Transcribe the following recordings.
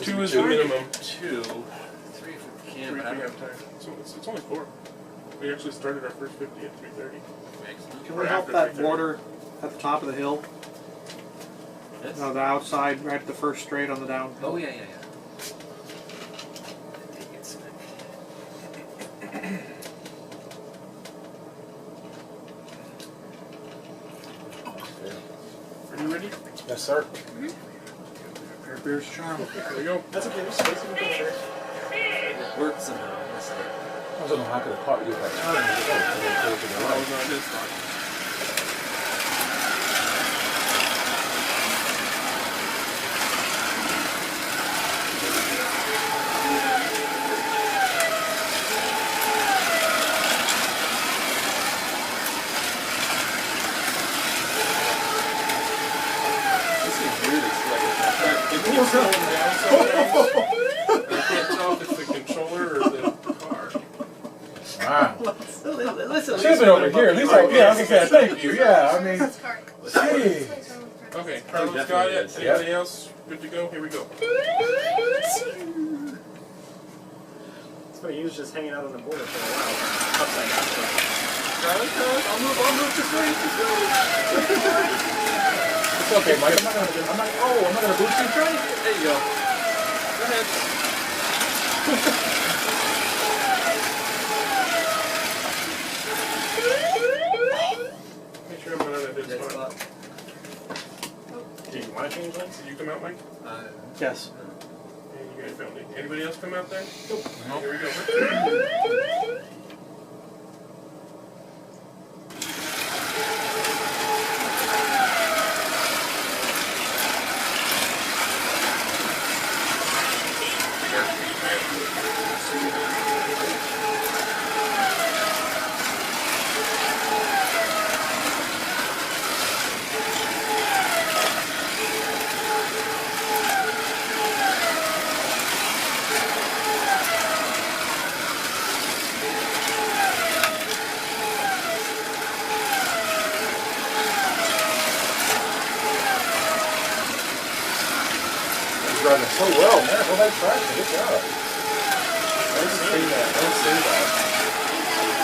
2 is the minimum. 2. 3 if we can. 3 if we have time. So it's only 4. We actually started our first 50 at 3:30. Can we help that water at the top of the hill? Yes. No, the outside, right at the first straight on the down. Oh, yeah. Are you ready? Yes, sir. Fair beer's charm. There we go. That's okay. Just space it in there. It worked somehow. I don't know how I could have caught you if I turned. Oh, no, it is fine. I can't tell if it's the controller or the car. Wow. Listen, She's been over here. At least, yeah, I was gonna say thank you. Yeah, I mean, gee. Okay, Carlos got it. Anybody else? Good to go? Here we go. It's funny, he was just hanging out on the border for a while. Upside down. Carlos, I'll move this way. It's okay, Mike. I'm not gonna boost you. There you go. Go ahead. Make sure I'm not in a dead Dead spot. spot. Do you want to change lanes? Did you come out, Mike? Yes. And you guys found it. Anybody else come out there? Nope. Nope. Here we go. Driving so well, man. Go ahead, traction. Good job. Don't say that. Don't say that.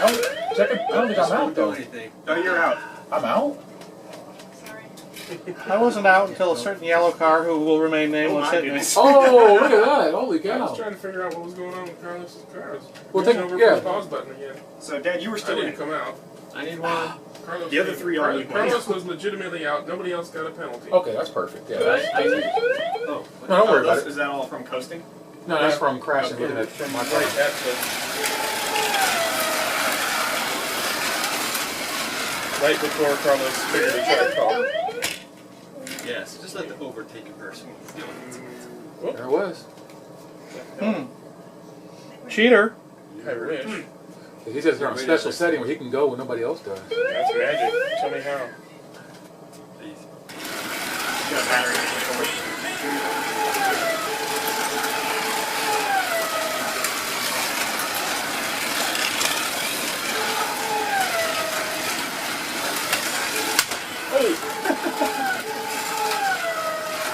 Oh, check it. I don't think I'm out though. No, you're out. I'm out. I wasn't out until a certain yellow car who will remain nameless hit me. Oh, look at that! Holy I was cow! trying to figure out what was going on with Carlos's car. I was Well, reaching think- over yeah. for the pause button again. So, Dad, you were I still didn't in. come out. I need one. Carlos The other three all need one. Carlos was legitimately out. Nobody else got a penalty. Okay, that's perfect. Yeah. I need. No, Oh. don't worry about Is it. that all from coasting? No, that's from crashing looking at my Right, car. that's it. Right before Carlos figured his right call. Yes, just let the overtaken person. There it was. Cheater. I wish. He says they're on a special setting where he can go when nobody else does. That's magic. Tell me how. Please. You got a battery in the controller.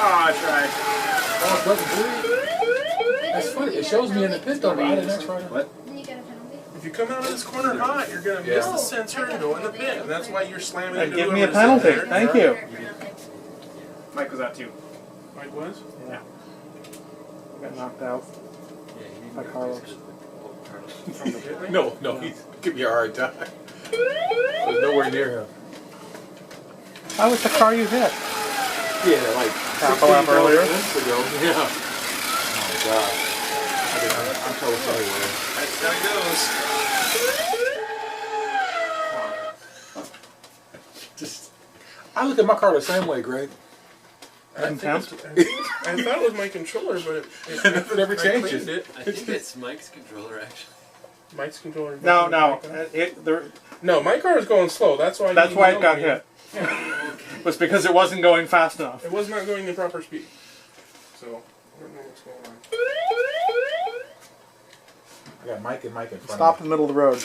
I tried. Oh, it doesn't bleed? That's funny. It shows me in the pit though, but I didn't try to. What? Then you get a penalty. If you come out of this corner hot, you're going to miss the sensor and go in the pit. And that's why you're slamming And into give me a whoever's penalty. in there. Thank you. Mike was out too. Mike was? Yeah. Got knocked out by Carlos. From the pit lane? No, he's giving me a hard time. I was nowhere near him. How was the car you hit? Yeah, like Half a lap earlier. minutes ago. Yeah. Oh my god. I'm so sorry. That's how it goes. Just, I look at my car the same way, Greg. I thought it was my controller, but It never I changes. cleaned it. I think it's Mike's controller, actually. Mike's controller. No. No, my car is going slow. That's why. That's you why know it got me. hit. Was because it wasn't going fast enough. It was not going the proper speed. So I don't know what's going on. I got Mike in front Stop of in the middle of the road. I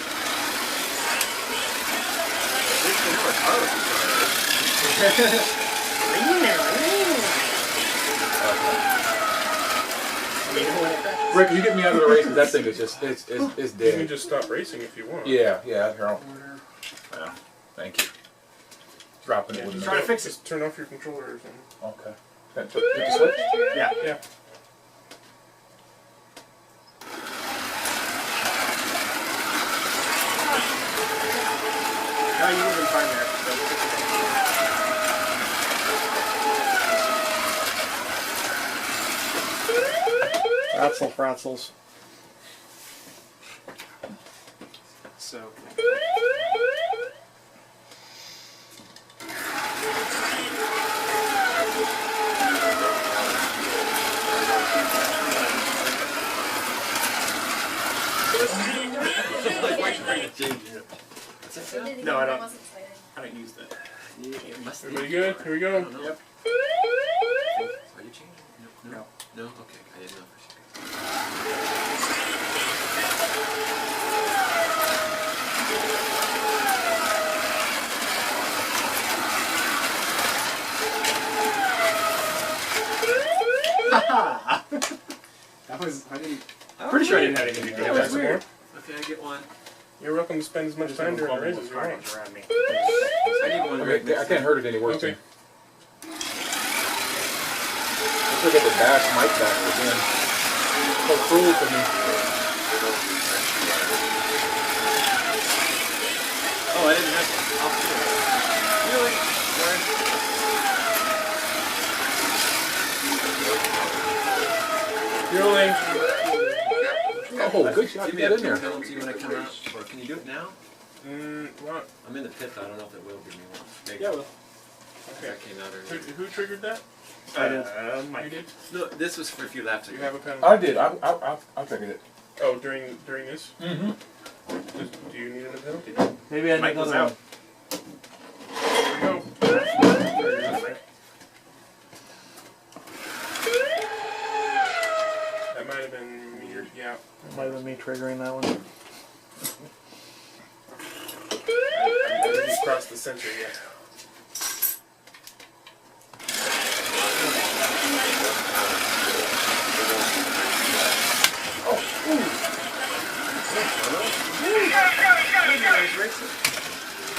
think they know what Carlos is. Rick, you get me out of the race because that thing is just, it's You can dead. just stop racing if you want. Yeah, here, I'll. Yeah, thank you. Dropping it with me. Try to fix it. Just turn off your controller or something. Okay. Did you switch? Yeah. Yeah. No, you would have been fine there. Ratzel fratzels. So. No, I don't. I don't use that. Everybody good? Here we go. Yep. Are you changing? No. No? Okay, I didn't know for sure. That was. I didn't. Pretty sure I didn't have anything to do Yeah, with that's that. weird. Okay, I get one. You're welcome to spend as much time during the race as you want. around me. I need one right I next can't hurt it any worse. Okay. I still get the bash mic back again. So cruel to me. Oh, I didn't have one. I'll do it. Really? Fueling. Oh, good shot. Give me Get a in there. penalty when I come out. Or can you do it now? What? I'm in the pit. I don't know if it will give me one. Maybe. Yeah, well. Okay. I came out earlier. Who triggered that? I did. You Mike. did? No, this was for a few laps You ago. have a penalty. I did. I figured it. Oh, during this? Mm-hmm. Do you need a penalty? Maybe I need Mike was another out. one. Here we go. That might have been me. Yeah. Might have been me triggering that one. I didn't cross the center yet.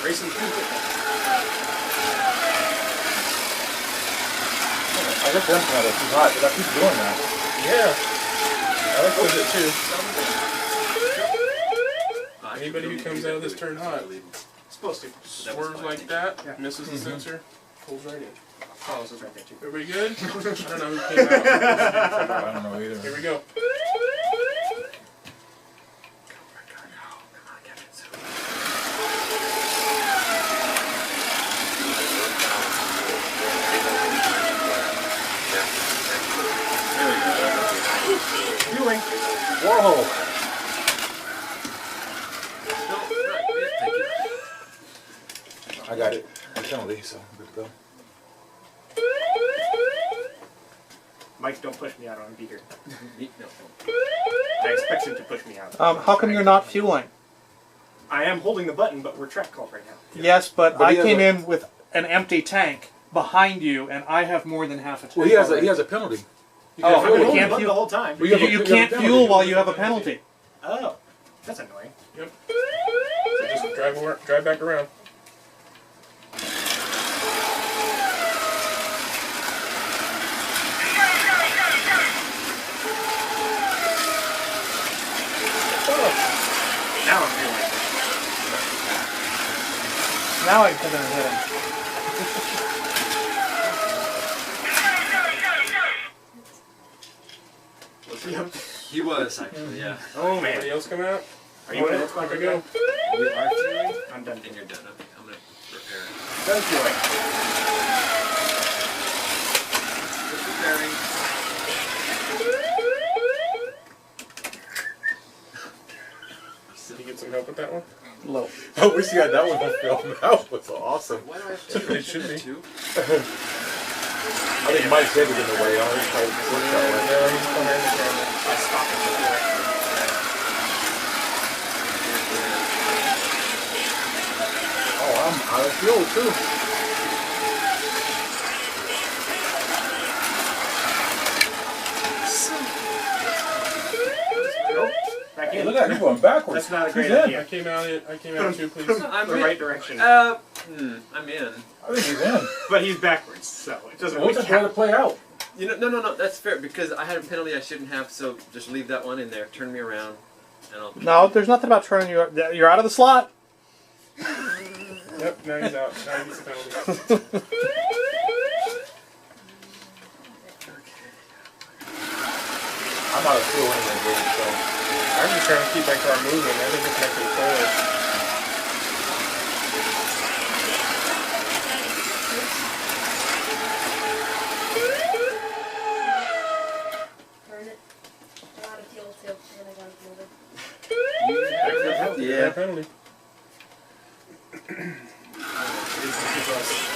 Racing people. I guess them kind of too hot, but I keep doing that. Yeah. I like with it too. Anybody who comes out of this turn hot Supposed to. swerves like that, Yeah. misses the sensor, pulls right in. Oh, this is right there too. Everybody good? I don't know who came out. I don't know either. Here we go. Fueling. Whoa! I got it. A penalty, so I'm good to go. Mike, don't push me out. I want to be here. I expect him to push me out. How come you're not fueling? I am holding the button, but we're track called right now. Yes, but But I he has came a- in with an empty tank behind you, and I have more than half a tank. Well, he has already. a penalty. You Oh, can't I've fuel been you with holding can't the button fuel- the whole time. Well, You, have a- you have a can't penalty. fuel while you have a penalty. Oh, that's annoying. Yep. So just drive back around. Now I'm fueling. Now I can hit him. He was actually, yeah. Oh Anybody man. else come out? Are you in it? Here we go. You are fueling? I'm done. And you're done. Okay, I'm gonna repair it. Done fueling. Just repairing. Did you get some help with that one? Low. I wish you had that one on film. That was awesome. Why do I have to? It should be. Two? I think Mike's head is in the way. I'll just try to work that way. No, he's behind the camera. I stopped it before. Oh, I'm out of fuel too. look at that. You're going backwards. That's not a great He's in. idea. I came out too, please. I'm The in. right direction. I'm in. I think he's in. But he's backwards, so it doesn't We'll really just let it count. play out. You know, no, that's fair because I had a penalty I shouldn't have. So just leave that one in there. Turn me around, and I'll. No, there's nothing about turning you. You're out of the slot. Yep, now he's out. Now he gets a penalty. I'm not a fool in that game, so. I'm just trying to keep my car moving. I think it's making it forward. Burn it. A lot of fuel too. And I got it moving. Yeah, penalty.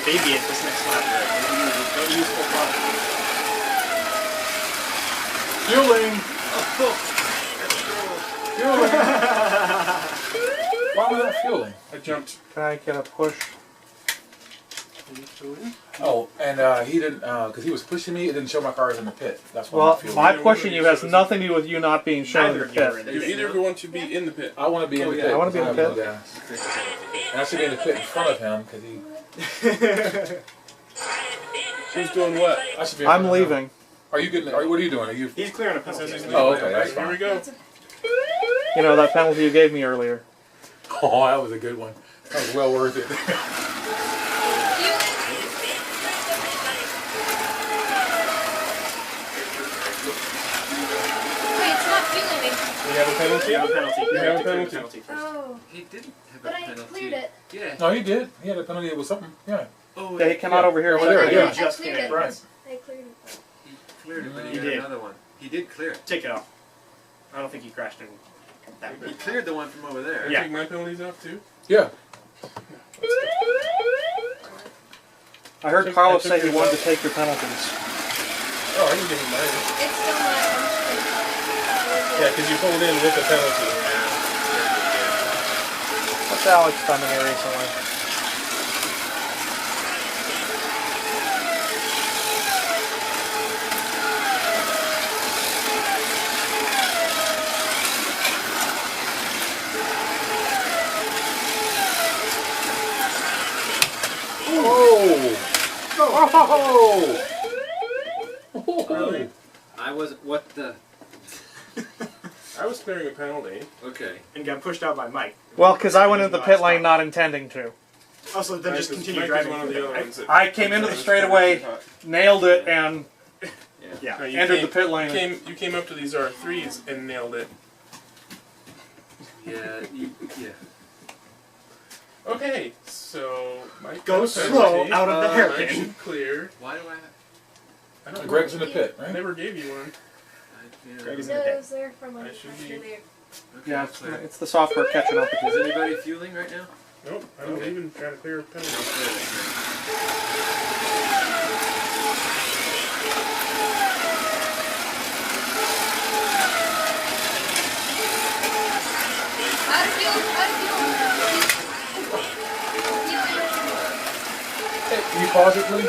Baby it this next lap. Don't use full throttle. Fueling! Fueling! Why was that fueling? I jumped. Can I get a push? Oh, and he didn't, because he was pushing me, it didn't show my car was in the pit. That's why Well, I'm fueling. my pushing you has nothing to do with you not being shown in Neither the of you are pit. in Do either of you want to be in the pit? I want to be in the pit. I wanna be in the because I pit. have no gas. And I should be in the pit in front of him, because he... Who's doing what? I should be in I'm front of him. leaving. Are you getting, what are you doing? Are you... He's clearing a Says penalty. he's Oh, leaving. okay, that's Here we fine. go. You know, that penalty you gave me earlier. Oh, that was a good one. That was well worth it. Wait, it's not fueling me. We have a penalty? You have a penalty. You have a clear the penalty. first. Oh. He didn't have But a I penalty. cleared it. Yeah. No, he did. He had a penalty. It was something. Yeah. Oh, Yeah, he came out over here. Over there, Whatever. yeah. I Just cleared came it. in. Right. I cleared it. he cleared it, but He he had did. another one. He did clear it. Take it off. I don't think he crashed in that He good. cleared the one from over there. Can I Yeah. take my penalties off too? Yeah. I heard Carlos say he wanted to take your penalties. Oh, I can give him mine. It's still not. Yeah, because you pulled in with a penalty. What's Alex done to me recently? Oh! Really? I was what the? I was clearing a penalty. Okay. And got pushed out by Mike. Well, because I went into the pit lane not intending to. Also, then just Mike is- continue Mike is driving. one of through the the other night. ones that- I came into the straightaway, nailed it, and Yeah. No, you entered came- the pit lane. You came up to these R3s and nailed it. Yeah. Yeah. Okay, so Mike Go got a slow penalty. out of the I hairpin. should clear. Why do I? I don't know. Greg's in the pit, I right? never gave you one. Yeah. Greg is No, in the it pit. was there from I like should after be- there. Okay, yeah, I'll clear it. it's the software catching up with Is you. anybody fueling right now? Nope, I don't Okay. even try to clear a penalty. I'll clear it. Out of fuel! Out of fuel! Hey, can you pause it, please?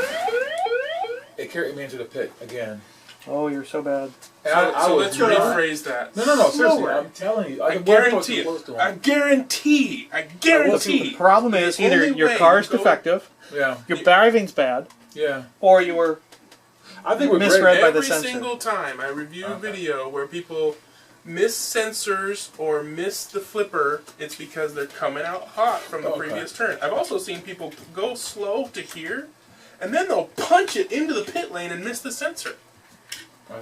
It carried me into the pit again. Oh, you're so bad. And So was let's not- rephrase that. No, seriously, Slower. I'm telling you. I wasn't guarantee close it. to I him. guarantee. I The guarantee. problem is The either only your way car's you go- defective, Yeah, your driving's bad, yeah. or you were I think we're Misread by the Every sensor. single time I review a Okay. video where people miss sensors or miss the flipper, it's because they're coming out hot from the Okay. previous turn. I've also seen people go slow to here, and then they'll punch it into the pit lane and miss the sensor.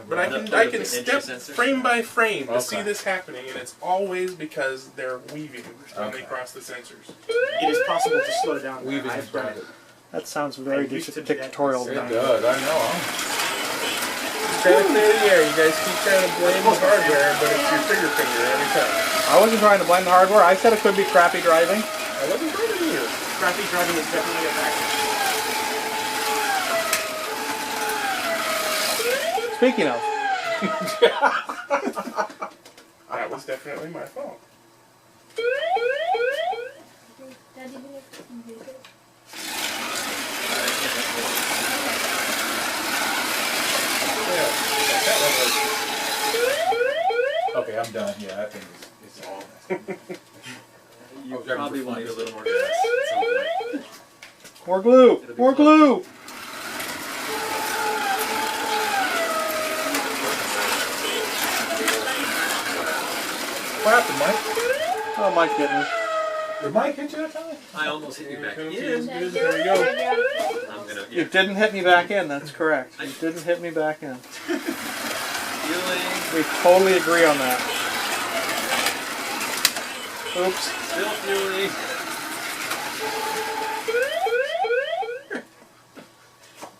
But I can Entry step sensor? frame by frame to Okay. see this happening, and it's always because they're weaving when they Okay. cross the sensors. It is possible to slow down. Weaving I've is done private. it. that sounds very I used to do that. dictatorial. It does, I know. Trying to clear the air. You guys keep trying to blame the hardware, but it's your trigger finger every time. I wasn't trying to blame the hardware. I said it could be crappy driving. I wasn't blaming you. Crappy driving is definitely a factor. Speaking of, That was definitely my fault. Dad, do you think it's music? Yeah, that one was. Okay, I'm done. Yeah, I think it's You was grabbing probably for will need a flies. little more gas at some point. More glue! It'll be More close. glue! What happened, Mike? Oh, Mike hit me. Did Mike hit you that time? I almost hit you back Penalty in. is good. There you go. I'm gonna. You Yeah. didn't hit me back in, that's correct. You didn't hit me back in. Feeling. We totally agree on that. Oops. Still feeling.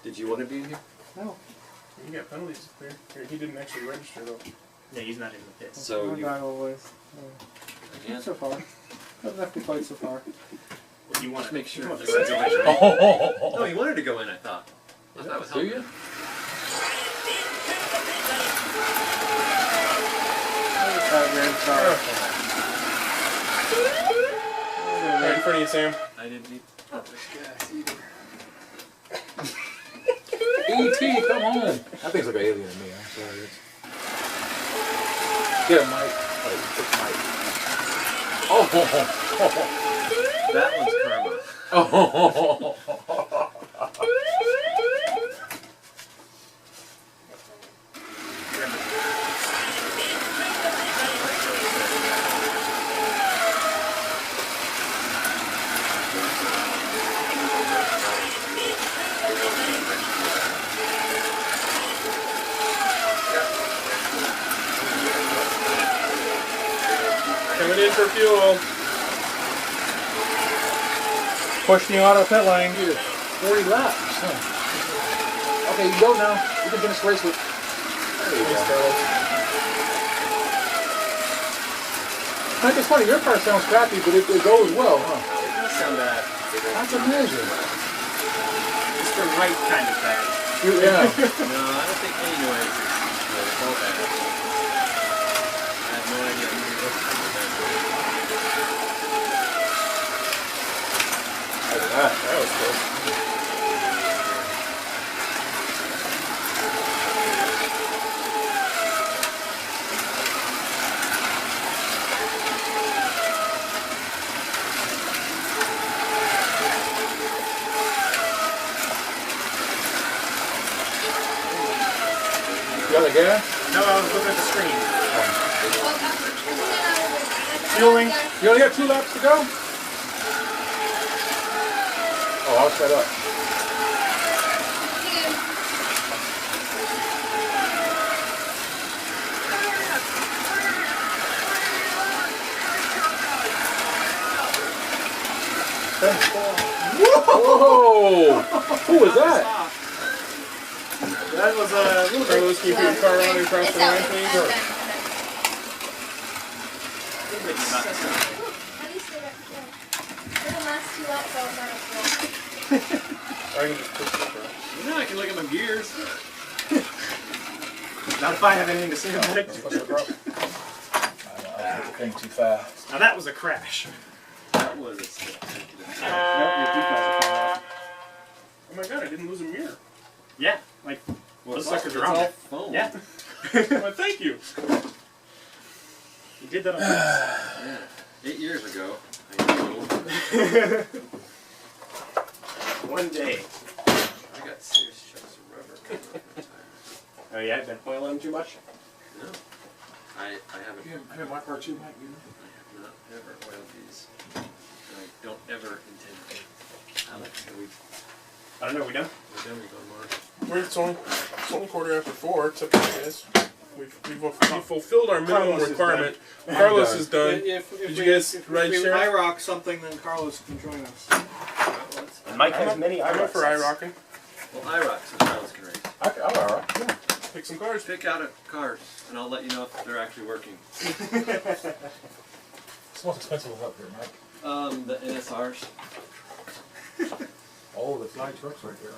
Did you want to be in here? No. You got penalties clear. Here, he didn't actually register though. Yeah, he's not in the pit. So My you guy always. again? So far. Doesn't have to be quite so far. What do you want? Just make sure. You want the That's sensor? right. Oh, No, he wanted to go in. I thought. I thought it was do helping. you? Right in front of you, Sam. I didn't need that much gas either. E.T., come on. That thing's like an alien to me. I'm sorry. Get him, Mike. Oh, That one's karma. oh. Coming in for fuel. Pushing you out of the pit lane. 40 laps. Huh. Okay, you go now. You can finish the race with. There you go. Mike, it's funny. Your car sounds crappy, but it goes well, huh? It does sound bad. That's amazing. It's the right kind of bad. Yeah. No, I don't think any noise is all bad. I have no idea. I'm gonna look at That was close. You got the gas? No, I was looking at the screen. Fueling. You only got 2 laps to go? Oh, I'll set up. Whoa! Who was that? That was a little Carlos, can you put your car on and across the line, please? How do you say that? For the last 2 laps, I was out of fuel. I can just push it, bro. You know I can look at my gears. Not if I have anything to say about it. I hit the thing too fast. Now that was a crash. That was a spectacular. Nope, your decals are falling off. Oh my god, I didn't lose a mirror. Yeah, like those suckers are on all there. foam. Yeah, Well, thank you. you did that on purpose. Yeah. 8 years ago, I know. One day. I got serious chunks of rubber coming off my tires. Oh yeah, I've been oiling them too much. No. I haven't. I got my car too, Mike. I have not ever oiled these. And I don't ever intend to. Alex, are we I don't know, we done? done? We going more? It's only 4:15, except for you guys. We've fulfilled our minimum Carlos is requirement. done. Carlos I'm is done. If Did we, you guys if ride we share? IROC something, then Carlos can join us. And Mike has many I'm up for IROCs. iRocking. Well, IROC, so Charles can race. I'm alright. Yeah. Pick some cars. Pick out cars, and I'll let you know if they're actually working. It's the most expensive one up here, Mike. The NSRs. Oh, the fly trucks right there. Huh?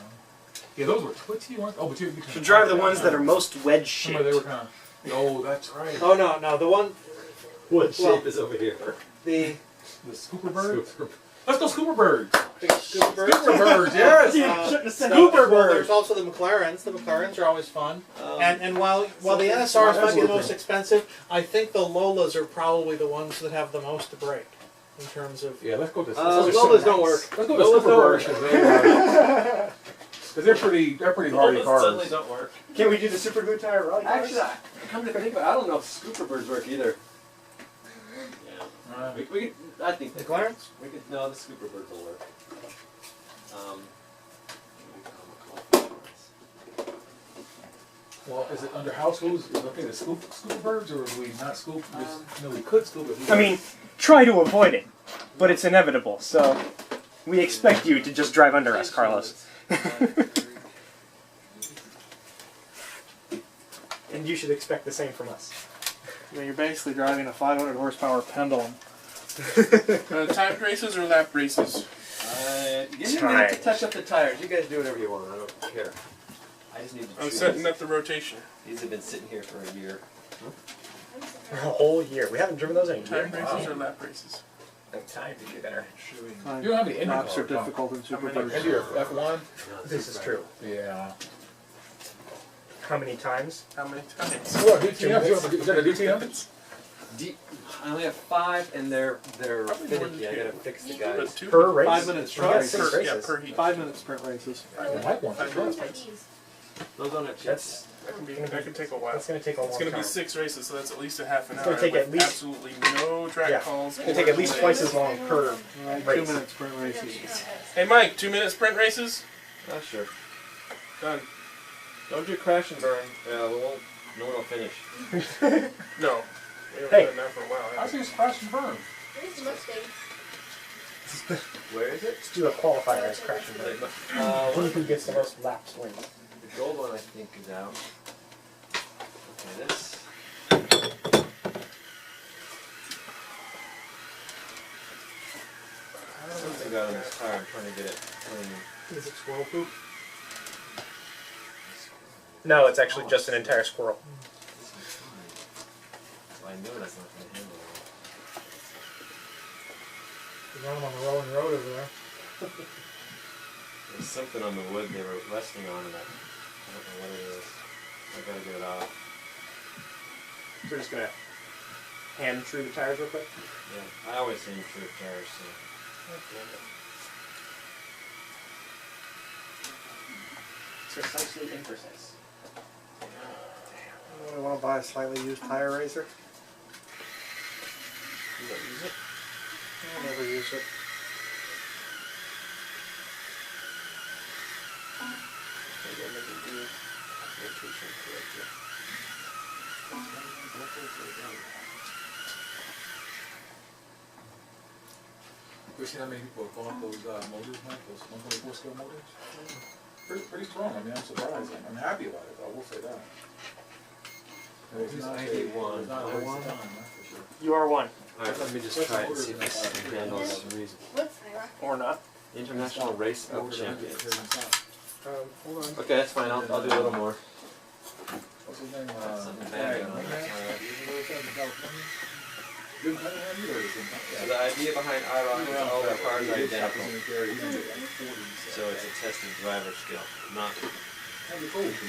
Yeah, those were twitchy ones. Oh, but you Should drive the ones that are most wedge Some of they were shaped. kind of. Oh, that's right. Oh no, no, the one What Well- is over here? the The scooper birds. Let's go Scooper Birds. Scooper Scooper Birds, yes. Shouldn't have said Scooper that. Well, there's also the McLarens. The McLarens are always fun. And while the NSRs might be the most expensive, I think the Lolas are probably the ones that have the most to break in terms of. Yeah, let's go to Lolas don't work. Let's go to Lolas Scooper don't Birds work. because they're pretty hardy Certainly cars. don't work. Can we do the super good tire rally cars? Actually, come to think of it, I don't know if Scooper Birds work either. Yeah. We could, I think The they McLarens? We could, no, the Scooper Birds will work. Well, is it under house rules? Is it okay to scoop Scooper Birds, or do we not scoop? We could scoop it. I mean, try to avoid it, but it's inevitable. So we expect you to just drive under us, Carlos. And you should expect the same from us. I mean, you're basically driving a 500 horsepower pendulum. Timed races or lap races? You didn't have to touch up the tires. You guys do whatever you want. I don't care. I just need to I'm choose. setting up the rotation. These have been sitting here for a year. For a whole year. We haven't driven those in a year. Timed races or lap races? I have time to get better. You don't have any Laps are IndyCar, difficult in Super many- Birds. Indy or F1? This is true. Yeah. How many times? How many times? What, DTM? Is that a DTM? I only have 5, and they're Probably more finicky. than I two. gotta fix the But guys. two Per race? 5 minutes We got race. 6 per, races. yeah, per heat. 5 minute sprint races. The Mike one. Five Sure. minutes. Those don't have That's That can take a while. That's going to take a long It's going to time. be 6 races, so that's at least a half an It's hour. gonna take with at least- absolutely no track Yeah. calls. It's going to take at least twice as long per Alright, 2 race. minute sprint races. Hey Mike, 2-minute sprint races? Oh, sure. Done. Don't do crash and burn. Yeah, we won't. No one will finish. No. We haven't Hey. done that for a while. I have we? see it's crash and burn. Where's the Mustang? Where is it? Let's do a qualifier as crash and burn. Who gets the most laps wins. The gold one, I think, is out. Okay, this. Something got on this tire. I'm trying to get it clean. Is it squirrel poop? No, it's actually just an entire squirrel. Well, I knew that's not going to handle it. You run them on the rolling road over there. There's something on the wood they were resting on, and I don't know what it is. I gotta get it off. So we're just going to hand through the tires real quick. Yeah, I always aim for the tires, so. Precisely imprecise. I want to buy a slightly used tire razor. You don't use it? I'll never use it. Maybe I never do rotation correctly. You see how many people have bought those motors, Mike? Those 124 scale motors? Pretty strong. I mean, I'm surprised. I'm happy about it. I will say that. It's Who's not a- 91? it's not a waste of time, that's for sure. You are one. Alright, let me just try it and see if this can handle some reason. What's Ira? Or not. International Race of Champions. Hold on. Okay, that's fine. I'll do a little more. What's his name? Something bad going on that tire. So the idea behind IROC is all the cars are identical. So it's a tested driver skill, not.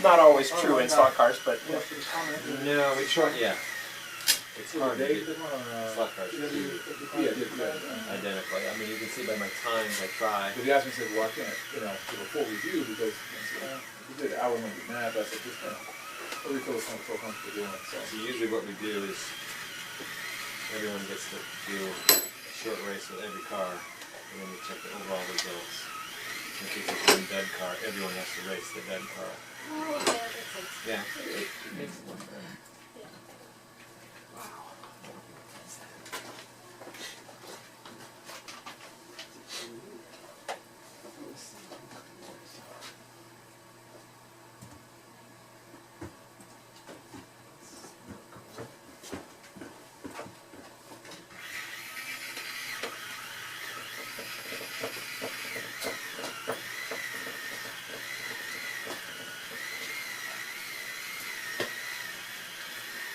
Not always true in stock cars, but No, it's short. Yeah. It's hard to get slot cars to be identical. I mean, you can see by my times I try. But he asked me, he said, well, I can't, do a full review because we did an hour and be mad, but I said, just, what do you feel so comfortable doing? So usually what we do is everyone gets to do a short race with every car, and then we check the overall results. In case it's one dead car, everyone has to race the dead car. Oh, yeah, that makes sense. Yeah, it makes it more fair.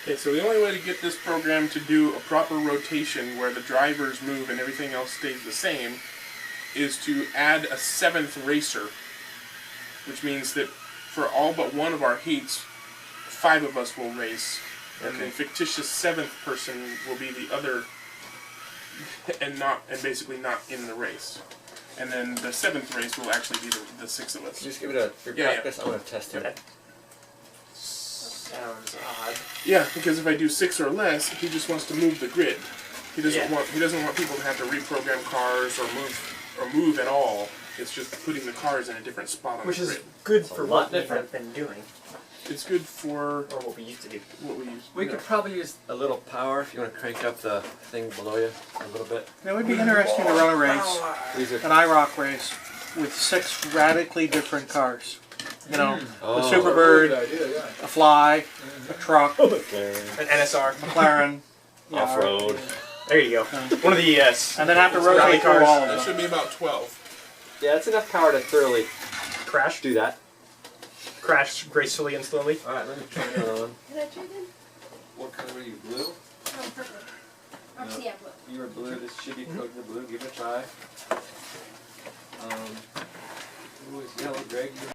Okay, so the only way to get this program to do a proper rotation where the drivers move and everything else stays the same is to add a 7th racer, which means that for all but one of our heats, 5 of us will race, and the fictitious 7th person will be the other, and basically not in the race. And then the 7th race will actually be the 6 of us. Just give it a for practice. I want to test it. Sounds odd. Yeah, because if I do 6 or less, he just wants to move the grid. He doesn't want people to have to reprogram cars or move at all. It's just putting the cars in a different spot on Which the is grid. good It's a for lot what we different. have been doing, It's good for or what we used to do. what we use. We could probably use a little power if you want to crank up the thing below you a little bit. It would be interesting to run a race, These are an IROC race, with 6 radically different cars. You know, oh, the Superbird, Good idea, yeah. a Fly, a truck, An NSR. McLaren. yeah, off-road. There you go. One of the And then have to Rally rotate through cars. all of That them. should be about 12. Yeah, it's enough power to thoroughly crash, do that. crash gracefully and slowly. All right, let me try another one. Can I try then? What color were you? Blue? Oh, purple. Or, No. yeah, blue. You were blue. This should be coated in blue. Give it a try. Ooh, it's yellow, Greg.